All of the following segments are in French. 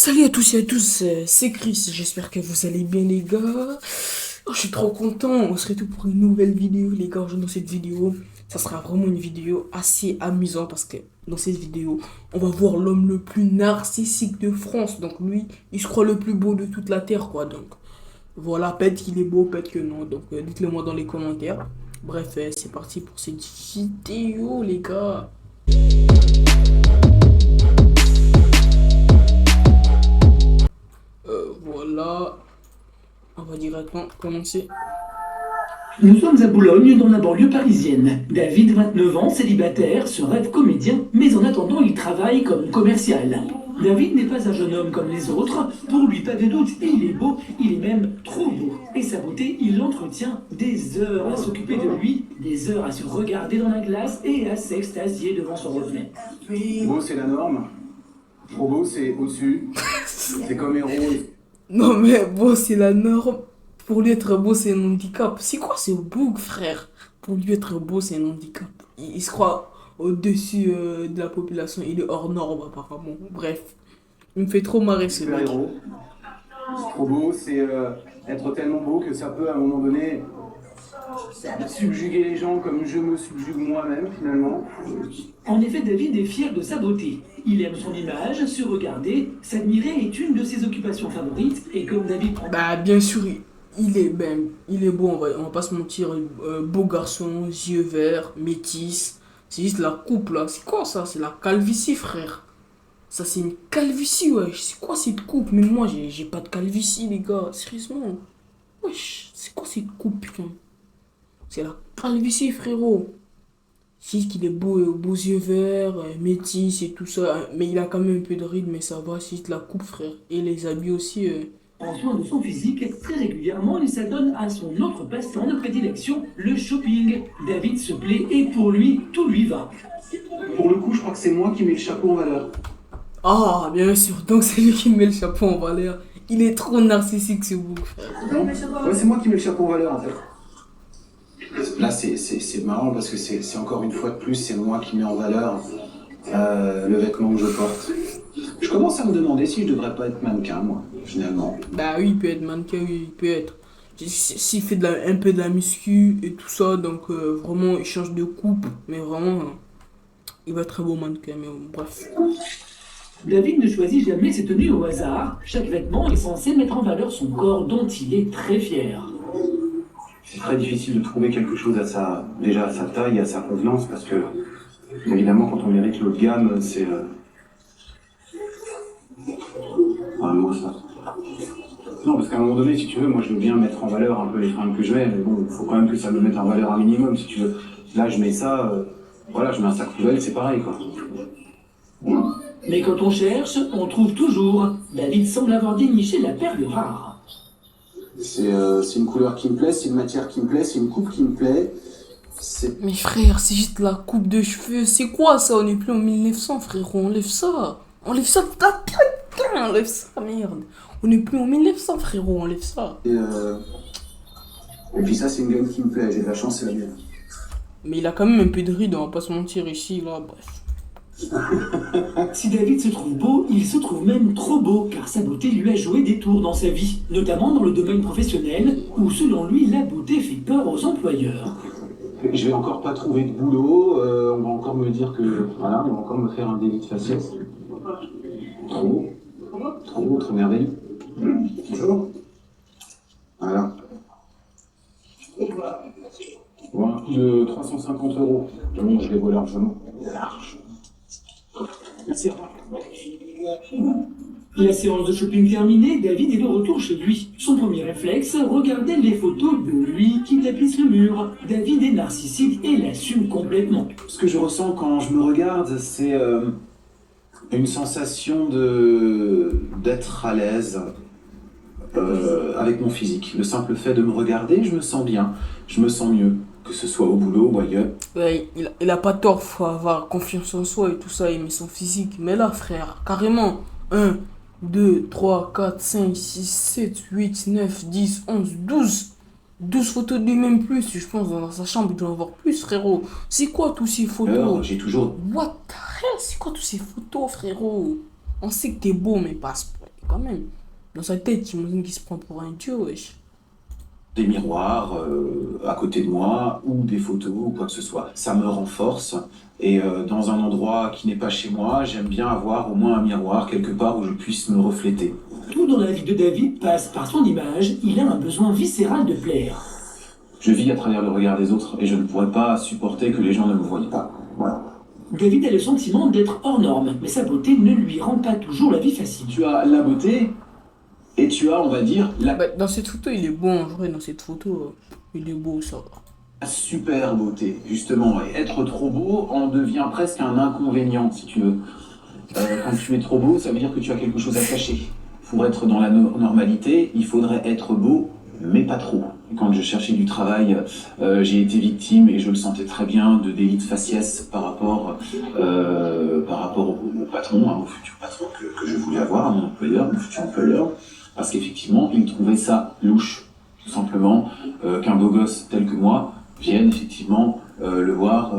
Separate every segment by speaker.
Speaker 1: Salut à tous et à tous, c'est Chris, j'espère que vous allez bien les gars. Je suis trop content, on se retrouve pour une nouvelle vidéo les gars. Dans cette vidéo, ça sera vraiment une vidéo assez amusante parce que dans cette vidéo, on va voir l'homme le plus narcissique de France. Donc lui, il se croit le plus beau de toute la terre quoi. Donc voilà, peut-être qu'il est beau, peut-être que non. Donc dites-le moi dans les commentaires. Bref, c'est parti pour cette vidéo les gars. Voilà, on va directement commencer.
Speaker 2: Nous sommes à Boulogne, dans la banlieue parisienne. David, 29 ans, célibataire, se rêve comédien, mais en attendant, il travaille comme commercial. David n'est pas un jeune homme comme les autres. Pour lui, pas de doute, il est beau, il est même trop beau. Et sa beauté, il l'entretient des heures à s'occuper de lui, des heures à se regarder dans la glace et à s'extasier devant son reflet.
Speaker 3: Beau, c'est la norme. Trop beau, c'est au-dessus. C'est comme héros.
Speaker 1: Non mais bon, c'est la norme. Pour lui être beau, c'est un handicap. C'est quoi ce bouc, frère? Pour lui être beau, c'est un handicap. Il se croit au-dessus de la population. Il est hors norme, apparemment. Bref, il me fait trop marrer ce
Speaker 3: Super
Speaker 1: mec.
Speaker 3: héros. Trop beau, c'est être tellement beau que ça peut à un moment donné subjuguer les gens comme je me subjugue moi-même finalement.
Speaker 2: En effet, David est fier de sa beauté. Il aime son image, se regarder, s'admirer est une de ses occupations favorites, et comme David prend
Speaker 1: Bah, bien sûr, il est beau, on va pas se mentir. Beau garçon, yeux verts, métis. C'est juste la coupe là. C'est quoi ça? C'est la calvitie, frère. Ça, c'est une calvitie, wesh. C'est quoi cette coupe? Mais moi, j'ai pas de calvitie, les gars. Sérieusement. Wesh, c'est quoi cette coupe, putain? C'est la calvitie, frérot. C'est juste qu'il est beau, beaux yeux verts, métis et tout ça. Mais il a quand même un peu de rides, mais ça va. C'est juste la coupe, frère. Et les habits aussi.
Speaker 2: prend soin de son physique très régulièrement et s'adonne à son autre passe-temps de prédilection, le shopping. David se plaît et pour lui, tout lui va.
Speaker 3: Pour le coup, je crois que c'est moi qui mets le chapeau en valeur.
Speaker 1: Ah, bien sûr. Donc, c'est lui qui met le chapeau en valeur. Il est trop narcissique, ce bouc, frère.
Speaker 3: Non ouais, c'est moi qui mets le chapeau en valeur en fait. Là, c'est marrant parce que c'est encore une fois de plus, c'est moi qui mets en valeur le vêtement que je porte. Je commence à me demander si je devrais pas être mannequin, moi, finalement.
Speaker 1: Bah oui, il peut être mannequin, oui, il peut être. S'il fait un peu de la muscu et tout ça, donc vraiment, il change de coupe. Mais vraiment, il va être très beau mannequin, mais bref.
Speaker 2: David ne choisit jamais ses tenues au hasard. Chaque vêtement est censé mettre en valeur son corps dont il est très fier.
Speaker 3: C'est très difficile de trouver quelque chose déjà à sa taille, à sa convenance, parce que, évidemment, quand on mérite l'haut de gamme, c'est... un mot, ça. Non, parce qu'à un moment donné, si tu veux, moi je veux bien mettre en valeur un peu les fringues que je mets, mais bon, il faut quand même que ça me mette en valeur un minimum, si tu veux. Là, je mets ça, voilà, je mets un sac poubelle, c'est pareil, quoi.
Speaker 2: Mais quand on cherche, on trouve toujours. David semble avoir déniché la perle rare.
Speaker 3: C'est une couleur qui me plaît, c'est une matière qui me plaît, c'est une coupe qui me plaît. C'est...
Speaker 1: Mais frère, c'est juste la coupe de cheveux. C'est quoi ça? On est plus en 1900, frérot. Enlève ça. Enlève ça, putain, enlève ça, merde. On est plus en 1900, frérot. Enlève ça.
Speaker 3: Et puis ça, c'est une gamme qui me plaît, j'ai de la chance, c'est la mienne.
Speaker 1: Mais il a quand même un peu de rides, on va pas se mentir ici, là, bref.
Speaker 2: Si David se trouve beau, il se trouve même trop beau, car sa beauté lui a joué des tours dans sa vie, notamment dans le domaine professionnel, où selon lui, la beauté fait peur aux employeurs.
Speaker 3: Je vais encore pas trouver de boulot, on va encore me dire que, voilà, on va encore me faire un délit de faciès. Trop merveilleux. Bonjour. Voilà. Bon, un coût de 350 €. Bon, je les vois largement. Merci.
Speaker 2: La séance de shopping terminée, David est de retour chez lui. Son premier réflexe, regarder les photos de lui qui tapissent le mur. David est narcissique et l'assume complètement.
Speaker 3: Ce que je ressens quand je me regarde, c'est une sensation d'être à l'aise avec mon physique. Le simple fait de me regarder, je me sens bien, je me sens mieux, que ce soit au boulot ou ailleurs.
Speaker 1: Ouais, il a pas tort, faut avoir confiance en soi et tout ça, aimer son physique. Mais là, frère, carrément, 1, 2, 3, 4, 5, 6, 7, 8, 9, 10, 11, 12 photos de lui-même plus, je pense, dans sa chambre, il doit en avoir plus, frérot. C'est quoi tous ces
Speaker 3: Alors,
Speaker 1: photos?
Speaker 3: j'ai toujours
Speaker 1: What the hell? C'est quoi tous ces photos, frérot? On sait que t'es beau, mais pas à ce point, quand même. Dans sa tête, j'imagine qu'il se prend pour un dieu, wesh.
Speaker 3: Des miroirs à côté de moi ou des photos ou quoi que ce soit. Ça me renforce et dans un endroit qui n'est pas chez moi, j'aime bien avoir au moins un miroir quelque part où je puisse me refléter.
Speaker 2: Tout dans la vie de David passe par son image. Il a un besoin viscéral de plaire.
Speaker 3: Je vis à travers le regard des autres et je ne pourrais pas supporter que les gens ne me voient pas. Voilà.
Speaker 2: David a le sentiment d'être hors norme, mais sa beauté ne lui rend pas toujours la vie facile.
Speaker 3: Tu as la beauté et tu as, on va dire, la
Speaker 1: Bah, dans cette photo, il est beau en vrai. Dans cette photo, il est beau, ça va.
Speaker 3: super beauté, justement. Et être trop beau en devient presque un inconvénient, si tu veux. Quand tu es trop beau, ça veut dire que tu as quelque chose à cacher. Pour être dans la normalité, il faudrait être beau, mais pas trop. Quand je cherchais du travail, j'ai été victime, et je le sentais très bien, de délits de faciès par rapport au patron, hein, au futur patron que je voulais avoir, à mon employeur, mon futur employeur, parce qu'effectivement, il trouvait ça louche, tout simplement, qu'un beau gosse tel que moi vienne effectivement le voir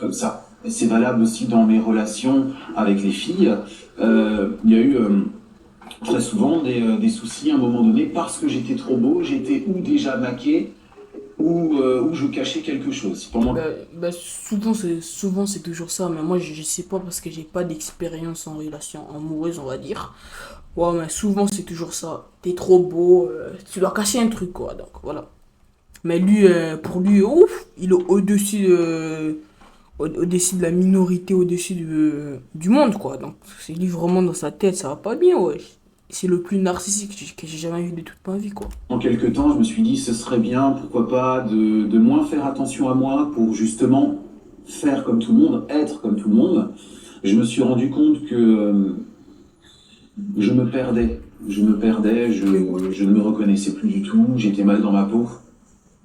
Speaker 3: comme ça. Et c'est valable aussi dans mes relations avec les filles. Il y a eu très souvent des soucis à un moment donné parce que j'étais trop beau, j'étais ou déjà maqué ou je cachais quelque chose. Pour moi,
Speaker 1: Bah, souvent c'est toujours ça, mais moi je sais pas parce que j'ai pas d'expérience en relation amoureuse, on va dire. Ouais, mais souvent c'est toujours ça. T'es trop beau, tu dois cacher un truc, quoi. Donc voilà. Mais lui, pour lui, ouf, il est au-dessus de la minorité, au-dessus du monde, quoi. Donc c'est lui vraiment dans sa tête, ça va pas bien, ouais. C'est le plus narcissique que j'ai jamais vu de toute ma vie, quoi.
Speaker 3: en quelque temps, je me suis dit ce serait bien, pourquoi pas, de moins faire attention à moi pour justement faire comme tout le monde, être comme tout le monde. Je me suis rendu compte que je me perdais. Je ne me reconnaissais plus du tout, j'étais mal dans ma peau.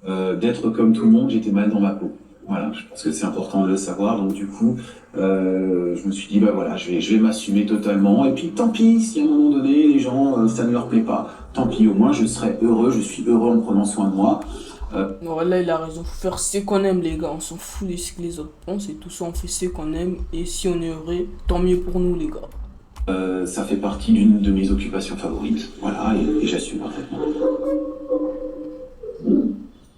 Speaker 3: D'être comme tout le monde, j'étais mal dans ma peau. Voilà, je pense que c'est important de le savoir. Donc du coup, je me suis dit, bah voilà, je vais m'assumer totalement. Et puis tant pis, si à un moment donné, les gens, ça ne leur plaît pas. Tant pis, au moins je serai heureux, je suis heureux en prenant soin de moi.
Speaker 1: Non, là, il a raison. Faut faire ce qu'on aime, les gars. On s'en fout de ce que les autres pensent et tout ça. On fait ce qu'on aime. Et si on est heureux, tant mieux pour nous, les gars.
Speaker 3: Ça fait partie d'une de mes occupations favorites. Voilà, et j'assume parfaitement.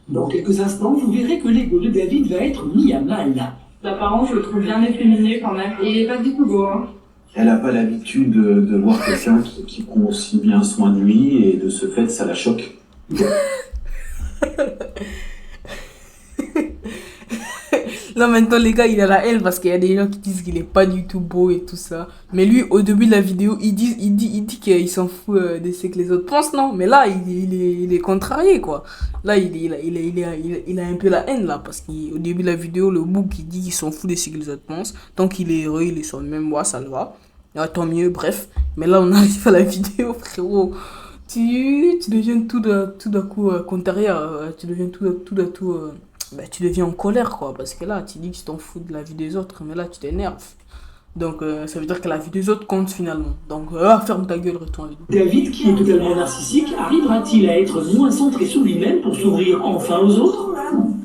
Speaker 2: Dans quelques instants, vous verrez que l'ego de David va être mis à mal.
Speaker 4: L'apparence, je le trouve bien efféminé quand même. Et il est pas du tout beau, hein.
Speaker 3: Elle n'a pas l'habitude de voir quelqu'un qui prend aussi bien soin de lui, et de ce fait, ça la choque.
Speaker 1: Là, maintenant, les gars, il a la haine parce qu'il y a des gens qui disent qu'il est pas du tout beau et tout ça. Mais lui, au début de la vidéo, il dit qu'il s'en fout de ce que les autres pensent, non? Mais là, il est contrarié, quoi. Là, il a un peu la haine, là, parce qu'au début de la vidéo, le bouc, il dit qu'il s'en fout de ce que les autres pensent. Tant qu'il est heureux, il est sur le même moi, ça le va. Ah, tant mieux, bref. Mais là, on arrive à la vidéo, frérot. Tu deviens tout d'un coup contrarié. Tu deviens tout d'un coup. Bah, tu deviens en colère, quoi, parce que là, tu dis que tu t'en fous de la vie des autres, mais là, tu t'énerves. Donc, ça veut dire que la vie des autres compte finalement. Donc, ferme ta gueule, retourne à la
Speaker 2: David, qui est totalement narcissique, arrivera-t-il à être moins centré sur lui-même pour s'ouvrir enfin aux autres?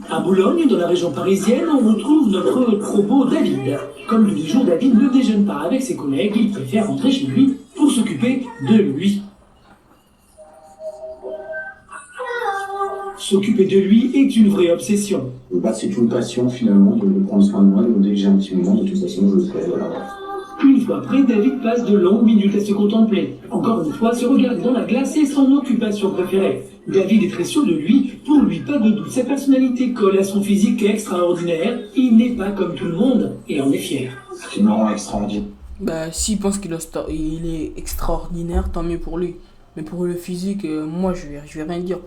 Speaker 2: À Boulogne, dans la région parisienne, on retrouve notre trop beau David. Comme tous les jours, David ne déjeune pas avec ses collègues, il préfère rentrer chez lui pour s'occuper de lui. S'occuper de lui est une vraie obsession.
Speaker 3: Bah, c'est une passion finalement de prendre soin de moi, donc dès que j'ai un petit moment, de toute façon, je le fais. Voilà.
Speaker 2: Une fois prêt, David passe de longues minutes à se contempler. Encore une fois, se regarder dans la glace est son occupation préférée. David est très sûr de lui, pour lui pas de doute, sa personnalité colle à son physique extraordinaire. Il n'est pas comme tout le monde et en est fier.
Speaker 3: C'est me rend extraordinaire.
Speaker 1: Bah, s'il pense il est extraordinaire, tant mieux pour lui. Mais pour le physique, moi, je vais rien dire.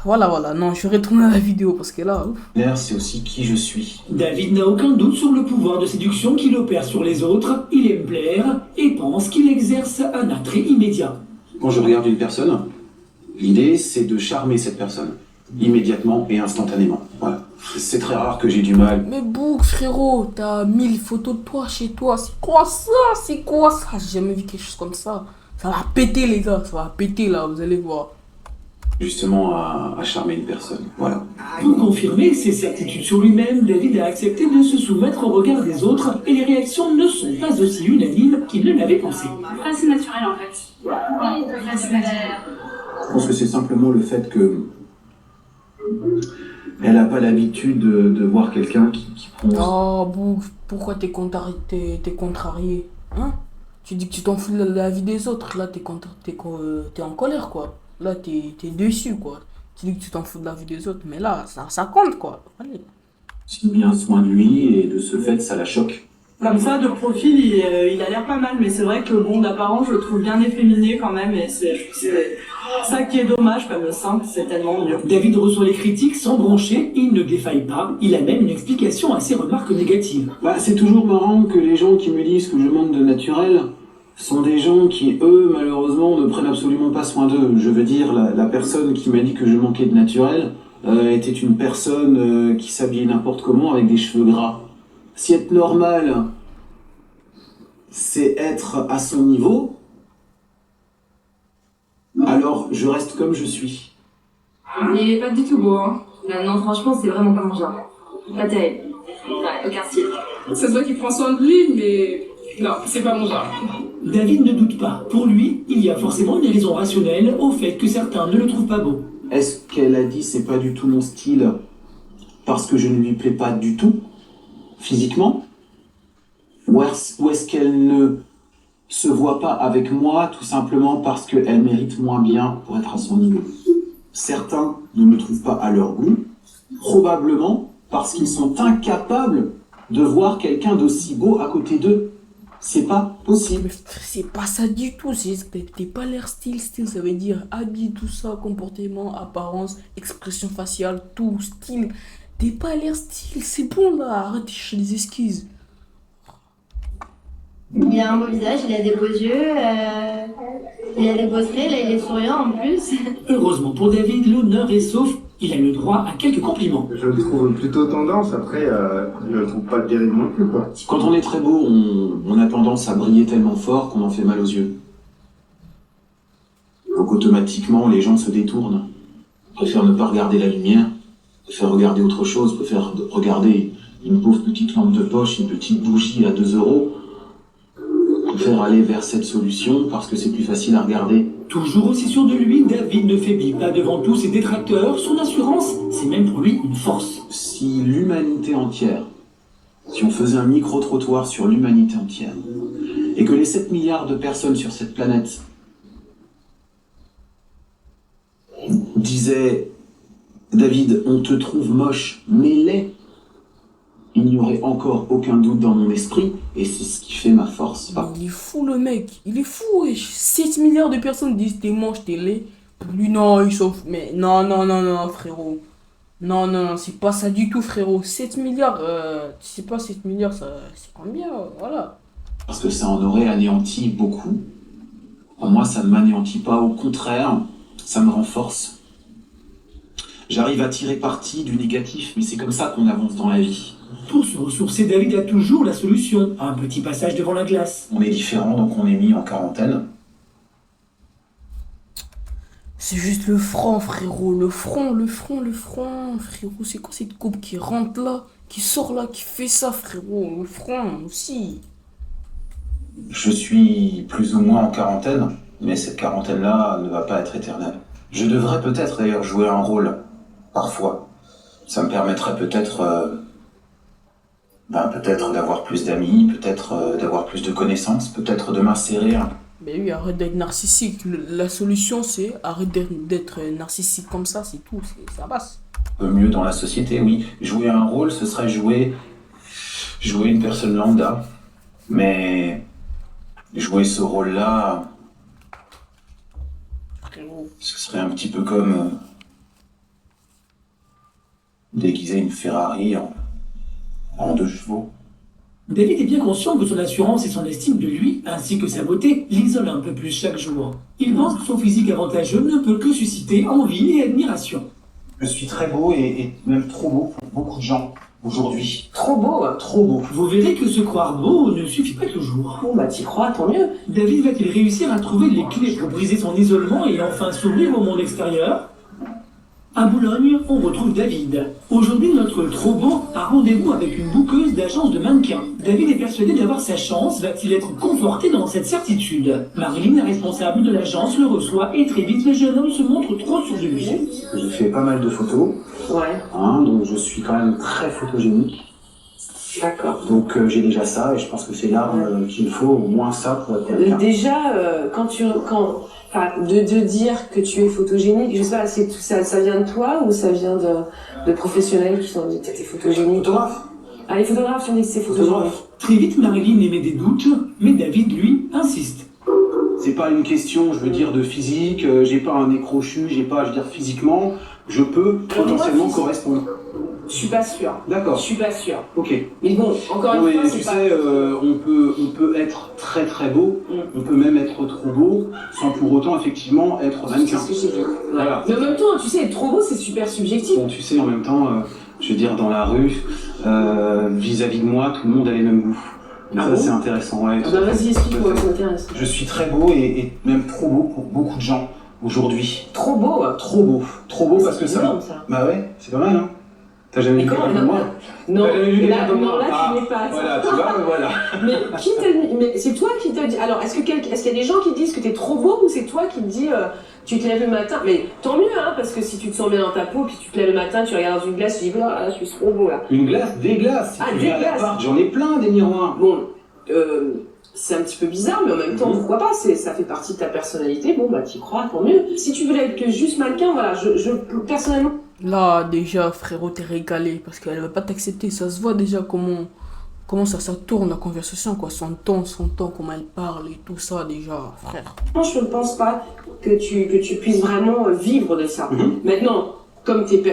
Speaker 1: Voilà, non, je vais retourner à la vidéo parce que là, ouf.
Speaker 3: C'est aussi qui je suis.
Speaker 2: David n'a aucun doute sur le pouvoir de séduction qu'il opère sur les autres. Il aime plaire et pense qu'il exerce un attrait immédiat.
Speaker 3: Quand je regarde une personne, l'idée c'est de charmer cette personne, immédiatement et instantanément. Voilà. C'est très rare que j'ai du mal.
Speaker 1: Mais Bouk, frérot, t'as 1000 photos de toi chez toi. C'est quoi ça? J'ai jamais vu quelque chose comme ça. Ça va péter, les gars, ça va péter là, vous allez voir.
Speaker 3: justement à charmer une personne. Voilà.
Speaker 2: Pour confirmer ses certitudes sur lui-même, David a accepté de se soumettre au regard des autres et les réactions ne sont pas aussi unanimes qu'il ne l'avait pensé.
Speaker 4: Assez naturel en fait. Oui, assez naturel.
Speaker 3: Je pense que c'est simplement le fait que elle n'a pas l'habitude de voir quelqu'un qui prend...
Speaker 1: Oh, Boug, pourquoi t'es contrarié? Hein? Tu dis que tu t'en fous de la vie des autres. Là, t'es en colère, quoi. Là, t'es déçu, quoi. Tu dis que tu t'en fous de la vie des autres, mais là, ça compte, quoi. Allez.
Speaker 3: J'ai bien soin de lui et de ce fait, ça la choque.
Speaker 4: Comme ça, de profil, il a l'air pas mal, mais c'est vrai que bon, d'apparence, je le trouve bien efféminé quand même, et c'est ça qui est dommage, comme le simple, c'est tellement mieux.
Speaker 2: David reçoit les critiques sans broncher, il ne défaille pas, il a même une explication à ses remarques négatives.
Speaker 3: C'est toujours marrant que les gens qui me disent que je manque de naturel sont des gens qui, eux, malheureusement, ne prennent absolument pas soin d'eux. Je veux dire, la personne qui m'a dit que je manquais de naturel était une personne qui s'habillait n'importe comment avec des cheveux gras. Si être normal, c'est être à son niveau, alors je reste comme je suis.
Speaker 4: Il est pas du tout beau, hein. Non, franchement, c'est vraiment pas mon genre. Pas terrible. Ouais, aucun style.
Speaker 5: Ça se voit qu'il prend soin de lui, mais non, c'est pas mon genre.
Speaker 2: David ne doute pas. Pour lui, il y a forcément une raison rationnelle au fait que certains ne le trouvent pas beau.
Speaker 3: Est-ce qu'elle a dit c'est pas du tout mon style parce que je ne lui plais pas du tout, physiquement? Ou est-ce qu'elle ne se voit pas avec moi tout simplement parce qu'elle mérite moins bien pour être à son niveau? Certains ne me trouvent pas à leur goût, probablement parce qu'ils sont incapables de voir quelqu'un d'aussi beau à côté d'eux. C'est pas possible.
Speaker 1: Mais c'est pas ça du tout. C'est juste que t'es pas l'air style. Style, ça veut dire habit, tout ça, comportement, apparence, expression faciale, tout, style. T'es pas l'air style. C'est bon là. Arrête de chercher des excuses.
Speaker 6: Il a un beau visage, il a des beaux yeux, il a des beaux traits, là il est souriant en plus.
Speaker 2: Heureusement pour David, l'honneur est sauf, il a le droit à quelques compliments.
Speaker 7: Je le trouve plutôt tendance, après, je ne trouve pas le terrible non plus, quoi.
Speaker 3: Quand on est très beau, on a tendance à briller tellement fort qu'on en fait mal aux yeux. Donc automatiquement, les gens se détournent. Préfèrent ne pas regarder la lumière, préfèrent regarder autre chose, préfèrent regarder une pauvre petite lampe de poche, une petite bougie à 2 euros. Préfèrent aller vers cette solution parce que c'est plus facile à regarder.
Speaker 2: Toujours aussi sûr de lui, David ne faiblit pas devant tous ses détracteurs. Son assurance, c'est même pour lui une force.
Speaker 3: Si l'humanité entière, si on faisait un micro-trottoir sur l'humanité entière, et que les 7 milliards de personnes sur cette planète disaient « David, on te trouve moche, mais laid », il n'y aurait encore aucun doute dans mon esprit, et c'est ce qui fait ma force.
Speaker 1: Il est fou le mec. Il est fou, wesh. 7 milliards de personnes disent t'es moche, t'es laid. Pour lui, non, il s'en fout. Mais non, frérot. Non, c'est pas ça du tout, frérot. 7 milliards, tu sais pas, 7 milliards, ça, c'est combien, voilà.
Speaker 3: Parce que ça en aurait anéanti beaucoup. Pour moi, ça ne m'anéantit pas, au contraire, ça me renforce. J'arrive à tirer parti du négatif, mais c'est comme ça qu'on avance dans la vie.
Speaker 2: Pour se ressourcer, David a toujours la solution. Un petit passage devant la glace.
Speaker 3: On est différents, donc on est mis en quarantaine.
Speaker 1: C'est juste le front, frérot. Le front. Frérot, c'est quoi cette coupe qui rentre là, qui sort là, qui fait ça, frérot? Le front aussi.
Speaker 3: Je suis plus ou moins en quarantaine, mais cette quarantaine-là ne va pas être éternelle. Je devrais peut-être d'ailleurs jouer un rôle, parfois. Ça me permettrait peut-être d'avoir plus d'amis, peut-être d'avoir plus de connaissances, peut-être de m'insérer.
Speaker 1: Mais oui, arrête d'être narcissique. La solution, c'est arrête d'être narcissique comme ça, c'est tout, ça passe.
Speaker 3: Un peu mieux dans la société, oui. Jouer un rôle, ce serait jouer une personne lambda, mais jouer ce rôle-là, ce serait un petit peu comme déguiser une Ferrari en 2 chevaux.
Speaker 2: David est bien conscient que son assurance et son estime de lui, ainsi que sa beauté, l'isolent un peu plus chaque jour. Il pense que son physique avantageux ne peut que susciter envie et admiration.
Speaker 3: Je suis très beau et même trop beau pour beaucoup de gens aujourd'hui.
Speaker 8: Trop beau.
Speaker 3: Trop beau.
Speaker 2: Vous verrez que se croire beau ne suffit pas toujours.
Speaker 8: Bon bah t'y crois, tant mieux.
Speaker 2: David va-t-il réussir à trouver les clés pour briser son isolement et enfin s'ouvrir au monde extérieur? À Boulogne, on retrouve David. Aujourd'hui, notre trop beau a rendez-vous avec une bouqueuse d'agence de mannequins. David est persuadé d'avoir sa chance. Va-t-il être conforté dans cette certitude? Marilyn, la responsable de l'agence, le reçoit et très vite, le jeune homme se montre trop sûr de lui.
Speaker 3: J'ai fait pas mal de photos, donc je suis quand même très photogénique.
Speaker 8: D'accord.
Speaker 3: Donc j'ai déjà ça et je pense que c'est l'arme qu'il faut, au moins ça pour être quelqu'un.
Speaker 8: Déjà, de dire que tu es photogénique, je sais pas, ça vient de toi ou ça vient de professionnels qui sont dit que t'es photogénique?
Speaker 3: Photographe.
Speaker 8: Ah, les photographes ont dit que c'est photogénique.
Speaker 2: Très vite, Marilyn émet des doutes, mais David, lui, insiste.
Speaker 3: C'est pas une question, je veux dire, de physique, j'ai pas un nez crochu, j'ai pas, je veux dire, physiquement, je peux potentiellement correspondre.
Speaker 8: Je suis pas sûre.
Speaker 3: D'accord.
Speaker 8: Je suis pas sûre.
Speaker 3: Ok.
Speaker 8: Mais bon, encore une fois,
Speaker 3: tu
Speaker 8: c'est pas...
Speaker 3: sais, on peut être très très beau, on peut même être trop beau, sans pour autant effectivement être mannequin.
Speaker 8: C'est ce que j'ai dit.
Speaker 3: Voilà.
Speaker 8: Mais en même temps, tu sais, être trop beau, c'est super subjectif.
Speaker 3: Bon, tu sais, en même temps, je veux dire, dans la rue, vis-à-vis de moi, tout le monde a les mêmes goûts. Donc ça, c'est intéressant. Ouais,
Speaker 8: Bah vas-y, explique-moi, ça m'intéresse.
Speaker 3: Je suis très beau et même trop beau pour beaucoup de gens aujourd'hui.
Speaker 8: Trop beau,
Speaker 3: Trop beau. Trop beau parce que ça...
Speaker 8: énorme, ça.
Speaker 3: Bah ouais, c'est pas mal, hein. T'as jamais vu quelqu'un comme moi?
Speaker 8: Non,
Speaker 3: T'as jamais vu quelqu'un comme moi?
Speaker 8: là, tu n'es pas.
Speaker 3: Voilà, tu vois, voilà.
Speaker 8: Mais qui t'a dit? Mais c'est toi qui t'a dit. Alors, est-ce qu'il y a des gens qui disent que t'es trop beau ou c'est toi qui te dis tu te lèves le matin? Mais tant mieux, hein, parce que si tu te sens bien dans ta peau, puis tu te lèves le matin, tu regardes dans une glace, tu dis là, je suis trop beau là.
Speaker 3: Une glace? Des glaces. Si
Speaker 8: Ah,
Speaker 3: tu
Speaker 8: des
Speaker 3: viens à
Speaker 8: glaces.
Speaker 3: l'appart, j'en ai plein des miroirs.
Speaker 8: Bon, c'est un petit peu bizarre, mais en même temps, pourquoi pas? Ça fait partie de ta personnalité. Bon, bah, t'y crois, tant mieux. Si tu voulais être que juste mannequin, voilà, personnellement.
Speaker 1: Là, déjà, frérot, t'es régalé parce qu'elle va pas t'accepter. Ça se voit déjà comment ça tourne la conversation, quoi. Son ton, comment elle parle et tout ça, déjà, frère.
Speaker 8: Moi, je ne pense pas que tu puisses vraiment vivre de ça. Maintenant, comme tu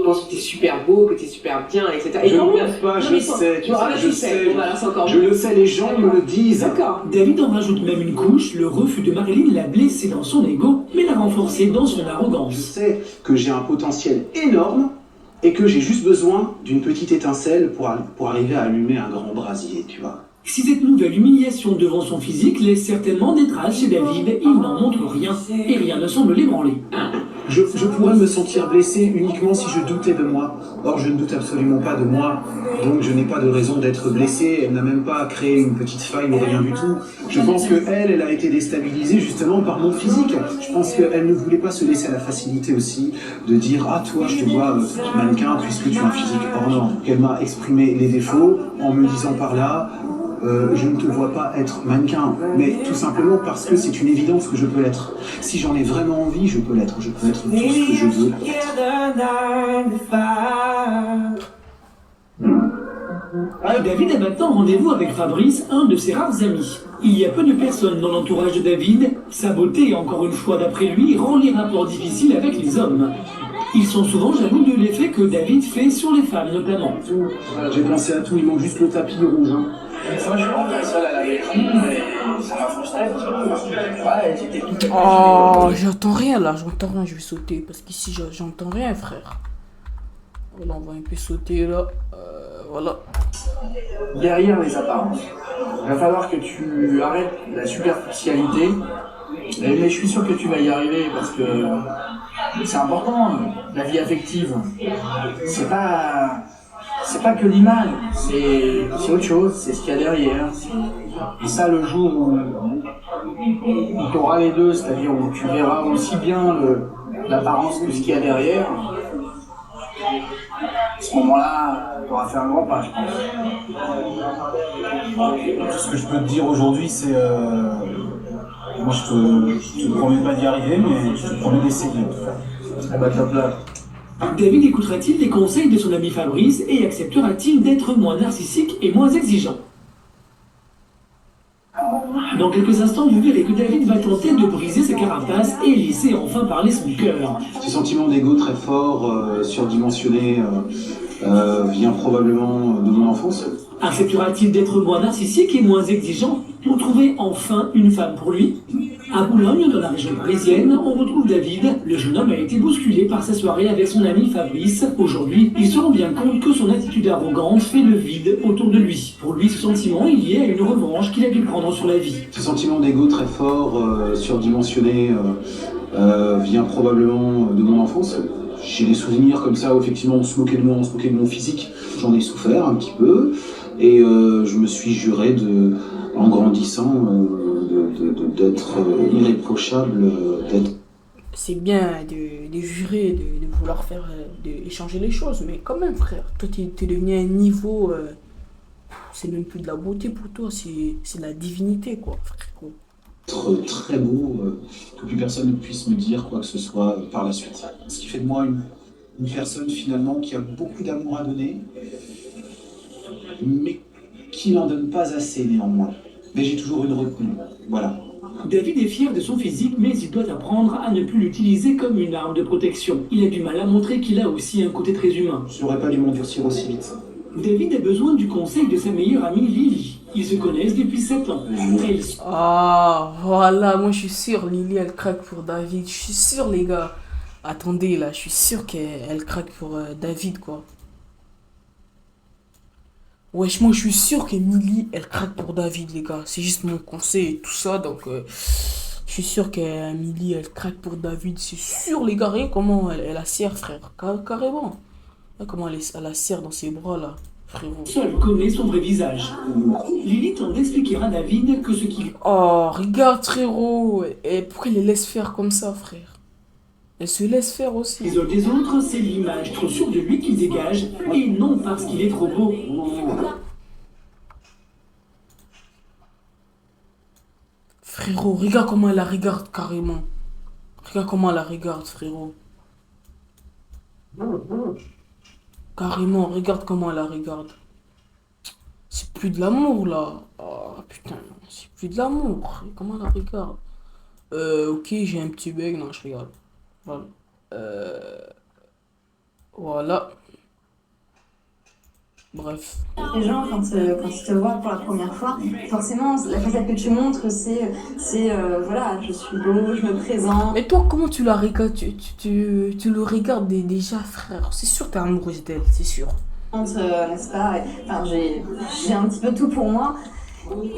Speaker 8: penses que t'es super beau, que t'es super bien, etc. Et
Speaker 3: Je ne
Speaker 8: tant mieux.
Speaker 3: pense pas,
Speaker 8: Non,
Speaker 3: je
Speaker 8: mais
Speaker 3: sais, tu sais, je sais.
Speaker 8: Bon, voilà, c'est encore
Speaker 3: Je le sais, les gens me le disent.
Speaker 8: D'accord.
Speaker 2: David en rajoute même une couche. Le refus de Marilyn l'a blessé dans son ego, mais l'a renforcé dans son
Speaker 3: Je
Speaker 2: arrogance.
Speaker 3: sais que j'ai un potentiel énorme et que j'ai juste besoin d'une petite étincelle pour arriver à allumer un grand brasier, tu vois.
Speaker 2: Si cette nouvelle humiliation devant son physique laisse certainement des traces chez David, il n'en montre rien, et rien ne semble l'ébranler.
Speaker 3: Je pourrais me sentir blessé uniquement si je doutais de moi. Or, je ne doute absolument pas de moi, donc je n'ai pas de raison d'être blessé. Elle n'a même pas créé une petite faille ou rien du tout. Je pense qu'elle a été déstabilisée justement par mon physique. Je pense qu'elle ne voulait pas se laisser à la facilité aussi de dire « Ah, toi, je te vois mannequin puisque tu as un physique ornant ». Elle m'a exprimé les défauts en me disant par là je ne te vois pas être mannequin, mais tout simplement parce que c'est une évidence que je peux l'être. Si j'en ai vraiment envie, je peux l'être. Je peux être tout ce que je veux
Speaker 2: David a maintenant rendez-vous avec Fabrice, un de ses rares amis. Il y a peu de personnes dans l'entourage de David. Sa beauté, encore une fois d'après lui, rend les rapports difficiles avec les hommes. Ils sont souvent jaloux de l'effet que David fait sur les femmes notamment.
Speaker 3: J'ai pensé à tout, il manque juste le tapis rouge. Hein.
Speaker 1: Oh, j'entends rien là, je vais sauter parce qu'ici j'entends rien, frère. Voilà, on va un peu sauter là. Voilà.
Speaker 9: Derrière les apparences, il va falloir que tu arrêtes la superficialité. Mais je suis sûr que tu vas y arriver parce que c'est important, la vie affective. C'est pas que l'image, c'est autre chose, c'est ce qu'il y a derrière. Et ça, le jour où tu auras les deux, c'est-à-dire où tu verras aussi bien l'apparence que ce qu'il y a derrière, à ce moment-là, tu auras fait un grand pas, je pense.
Speaker 3: Tout ce que je peux te dire aujourd'hui, c'est... moi, je te promets pas d'y arriver, mais je te promets d'essayer.
Speaker 9: Ah bah top là.
Speaker 2: David écoutera-t-il les conseils de son ami Fabrice et acceptera-t-il d'être moins narcissique et moins exigeant? Dans quelques instants, vous verrez que David va tenter de briser sa carapace et laisser enfin parler son cœur.
Speaker 3: Ce sentiment d'ego très fort, surdimensionné, vient probablement de mon enfance.
Speaker 2: Acceptera-t-il d'être moins narcissique et moins exigeant pour trouver enfin une femme pour lui? À Boulogne, dans la région parisienne, on retrouve David. Le jeune homme a été bousculé par sa soirée avec son ami Fabrice. Aujourd'hui, il se rend bien compte que son attitude arrogante fait le vide autour de lui. Pour lui, ce sentiment est lié à une revanche qu'il a dû prendre sur la vie.
Speaker 3: Ce sentiment d'ego très fort, surdimensionné, vient probablement de mon enfance. J'ai des souvenirs comme ça où effectivement on se moquait de moi, on se moquait de mon physique. J'en ai souffert un petit peu et je me suis juré en grandissant d'être irréprochable, d'être...
Speaker 1: C'est bien de jurer, de vouloir faire, échanger les choses, mais quand même, frère, toi, t'es devenu à un niveau, c'est même plus de la beauté pour toi, c'est de la divinité, quoi, frère.
Speaker 3: Être très beau, que plus personne ne puisse me dire quoi que ce soit par la suite. Ce qui fait de moi une personne finalement qui a beaucoup d'amour à donner, mais qui n'en donne pas assez néanmoins. Mais j'ai toujours une retenue, voilà.
Speaker 2: David est fier de son physique, mais il doit apprendre à ne plus l'utiliser comme une arme de protection. Il a du mal à montrer qu'il a aussi un côté très humain.
Speaker 3: Je n'aurais pas dû m'endurcir aussi vite.
Speaker 2: David a besoin du conseil de sa meilleure amie Lily. Ils se connaissent depuis 7 ans.
Speaker 1: Ah, voilà, moi je suis sûr, Lily, elle craque pour David. Je suis sûr, les gars. Attendez, là, je suis sûr qu'elle craque pour David, quoi. Wesh, moi je suis sûr qu'Emily, elle craque pour David, les gars. C'est juste mon conseil et tout ça, donc je suis sûr qu'Emily, elle craque pour David. C'est sûr, les gars, regarde comment elle la serre, frère. Carrément. Regarde comment elle la serre dans ses bras, là, frérot.
Speaker 2: Seul connaît son vrai visage. Lily tente d'expliquer à David que ce qu'il...
Speaker 1: Oh, regarde, frérot. Et pourquoi il les laisse faire comme ça, frère? Elle se laisse faire aussi.
Speaker 2: isole des autres, c'est l'image trop sûre de lui qu'il dégage, et non parce qu'il est trop beau.
Speaker 1: Frérot, regarde comment elle la regarde carrément. Regarde comment elle la regarde, frérot. Carrément, regarde comment elle la regarde. C'est plus de l'amour, là. Oh, putain, c'est plus de l'amour. Comment elle la regarde? Ok, j'ai un petit bug. Non, je regarde. Voilà. Voilà. Bref.
Speaker 10: Les gens, quand ils te voient pour la première fois, forcément, la facette que tu montres, c'est voilà, je suis beau, je me présente.
Speaker 1: Mais toi, comment tu la regardes? Tu le regardes déjà, frère. C'est sûr que t'es amoureuse d'elle, c'est sûr.
Speaker 10: N'est-ce pas? Enfin, j'ai un petit peu tout pour moi.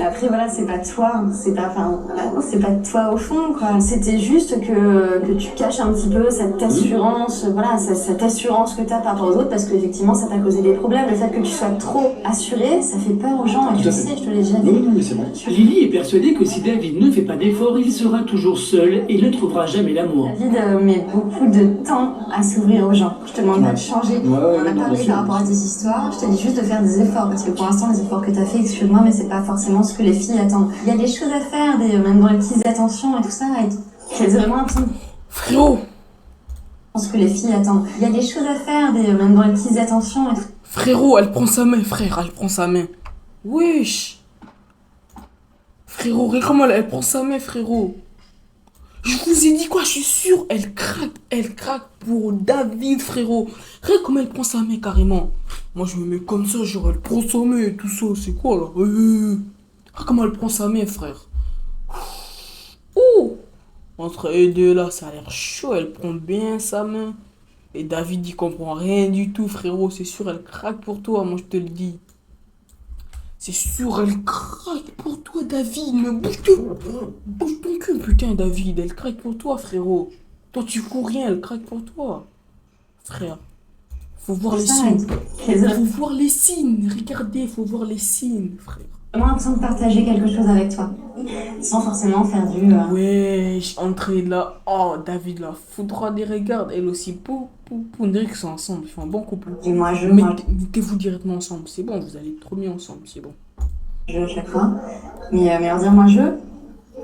Speaker 10: Après, voilà, c'est pas toi, c'est pas toi au fond, quoi. C'était juste que tu caches un petit peu cette assurance, voilà, cette assurance que t'as par rapport aux autres, parce qu'effectivement, ça t'a causé des problèmes. Le fait que tu sois trop assuré, ça fait peur aux gens, et tu le sais, je te l'ai déjà dit.
Speaker 3: Non, mais c'est bon.
Speaker 2: Lily est persuadée que si David ne fait pas d'efforts, il sera toujours seul et ne trouvera jamais l'amour.
Speaker 10: David met beaucoup de temps à s'ouvrir aux gens. Je te demande pas de changer. On en a parlé par rapport à tes histoires. Je te dis juste de faire des efforts, parce que pour l'instant, les efforts que t'as fait, excuse-moi, mais c'est pas forcément ce que les filles attendent. Il y a des choses à faire, même dans les petites attentions et tout ça, et c'est vraiment un petit...
Speaker 1: Frérot!
Speaker 10: Ce que les filles attendent. Il y a des choses à faire, même dans les petites attentions et tout.
Speaker 1: Frérot, elle prend sa main, frère, elle prend sa main. Wesh! Frérot, regarde comment elle prend sa main, frérot. Je vous ai dit quoi, je suis sûr, elle craque pour David, frérot. Regarde comment elle prend sa main, carrément. Moi, je me mets comme ça, genre, elle prend sa main et tout ça, c'est quoi, là? Regarde comment elle prend sa main, frère. Ouh! Entre eux deux, là, ça a l'air chaud, elle prend bien sa main. Et David, il comprend rien du tout, frérot, c'est sûr, elle craque pour toi, moi, je te le dis. C'est sûr, elle craque pour toi, David. Mais bouge ton cul, putain, David. Elle craque pour toi, frérot. Toi, tu fous rien, elle craque pour toi. Frère, faut voir les signes. Faut voir les signes. Regardez, faut voir les signes, frère.
Speaker 10: J'ai vraiment l'impression de partager quelque chose avec toi. Sans forcément faire du...
Speaker 1: Wesh, entrez là. Oh, David, là, foudroie des regards. Elle aussi, pour on dirait qu'ils sont ensemble. Ils font un bon couple.
Speaker 10: Et moi,
Speaker 1: mettez-vous directement ensemble. C'est bon, vous allez être trop bien ensemble, c'est bon.
Speaker 10: Je, à chaque fois. Mais leur dire, moi, je...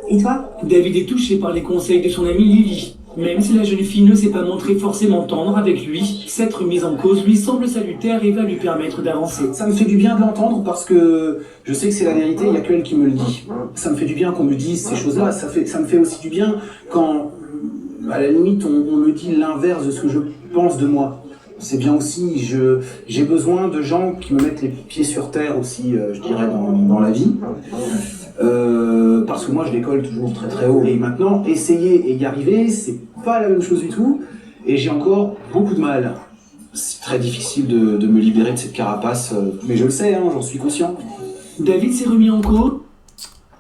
Speaker 10: Et toi?
Speaker 2: David est touché par les conseils de son amie Lily. Même si la jeune fille ne s'est pas montrée forcément tendre avec lui, cette remise en cause lui semble salutaire et va lui permettre d'avancer.
Speaker 3: Ça me fait du bien de l'entendre parce que je sais que c'est la vérité, il n'y a que elle qui me le dit. Ça me fait du bien qu'on me dise ces choses-là, ça me fait aussi du bien quand, à la limite, on me dit l'inverse de ce que je pense de moi. C'est bien aussi, j'ai besoin de gens qui me mettent les pieds sur terre aussi, je dirais, dans la vie. Parce que moi je décolle toujours très très haut. Et maintenant, essayer et y arriver, c'est pas la même chose du tout. Et j'ai encore beaucoup de mal. C'est très difficile de me libérer de cette carapace. Mais je le sais, hein, j'en suis conscient.
Speaker 2: David s'est remis en cause.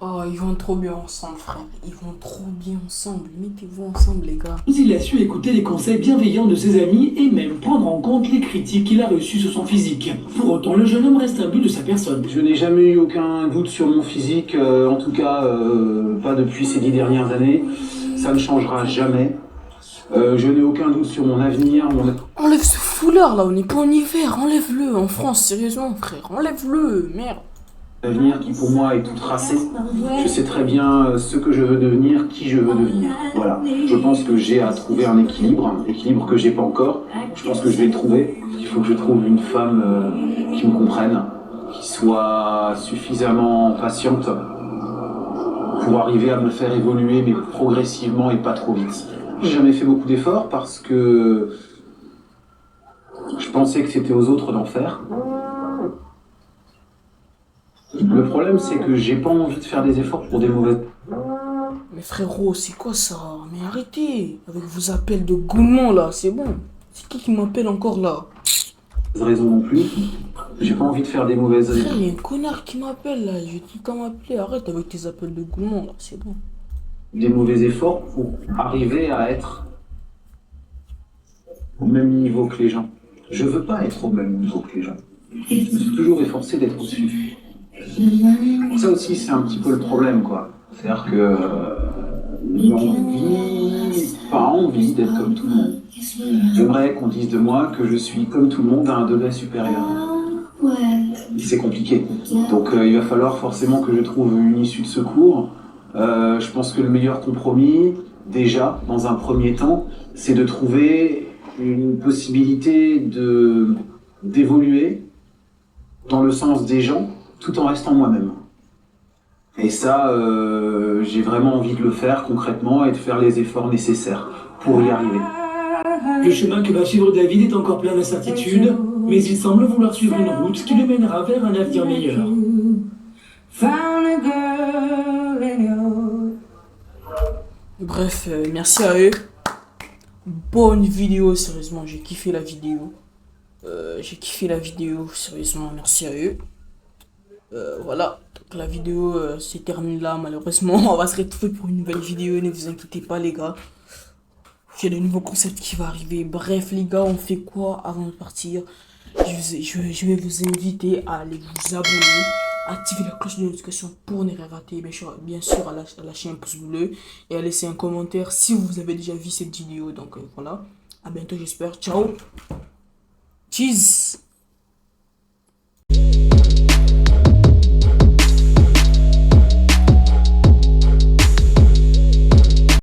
Speaker 1: Oh ils vont trop bien ensemble, frère. Ils vont trop bien ensemble. Mettez-vous ensemble, les gars.
Speaker 2: Il a su écouter les conseils bienveillants de ses amis et même prendre en compte les critiques qu'il a reçues sur son physique. Pour autant, le jeune homme reste imbu de sa personne.
Speaker 3: Je n'ai jamais eu aucun doute sur mon physique, en tout cas pas depuis ces 10 dernières années. Ça ne changera jamais. Je n'ai aucun doute sur mon avenir.
Speaker 1: Enlève ce foulard là, on n'est pas en hiver. Enlève-le en France, sérieusement, frère. Enlève-le, merde.
Speaker 3: L'avenir qui pour moi est tout tracé. Je sais très bien ce que je veux devenir, qui je veux devenir. Voilà. Je pense que j'ai à trouver un équilibre que j'ai pas encore. Je pense que je vais le trouver. Il faut que je trouve une femme qui me comprenne, qui soit suffisamment patiente pour arriver à me faire évoluer, mais progressivement et pas trop vite. J'ai jamais fait beaucoup d'efforts parce que je pensais que c'était aux autres d'en faire. Le problème, c'est que j'ai pas envie de faire des efforts pour des mauvaises...
Speaker 1: Mais frérot, c'est quoi ça? Mais arrêtez avec vos appels de goulement là, c'est bon. C'est qui m'appelle encore là?
Speaker 3: raisons non plus. J'ai pas envie de faire des mauvaises raisons.
Speaker 1: Frère, il y a un connard qui m'appelle là, je vais tout le temps m'appeler. Arrête avec tes appels de goulement là, c'est bon.
Speaker 3: Des mauvais efforts pour arriver à être au même niveau que les gens. Je veux pas être au même niveau que les gens. Je me suis toujours efforcé d'être au-dessus. Ça aussi, c'est un petit peu le problème, quoi. C'est-à-dire que j'ai pas envie d'être comme tout le monde. J'aimerais qu'on dise de moi que je suis comme tout le monde à un degré supérieur. C'est compliqué. Donc il va falloir forcément que je trouve une issue de secours. Je pense que le meilleur compromis, déjà, dans un premier temps, c'est de trouver une possibilité d'évoluer dans le sens des gens, tout en restant moi-même. Et ça, j'ai vraiment envie de le faire concrètement et de faire les efforts nécessaires pour y arriver.
Speaker 2: Le chemin que va suivre David est encore plein d'incertitudes, mais il semble vouloir suivre une route qui le mènera vers un avenir meilleur.
Speaker 1: Bref, merci à eux. Bonne vidéo, sérieusement, j'ai kiffé la vidéo. Sérieusement, merci à eux. Voilà, donc la vidéo se termine là, malheureusement. On va se retrouver pour une nouvelle vidéo, ne vous inquiétez pas les gars. Il y a de nouveaux concepts qui vont arriver. Bref les gars, on fait quoi avant de partir? Je vais vous inviter à aller vous abonner, activer la cloche de notification pour ne rien rater, bien sûr à lâcher un pouce bleu et à laisser un commentaire si vous avez déjà vu cette vidéo. Donc voilà, à bientôt j'espère, ciao, cheese.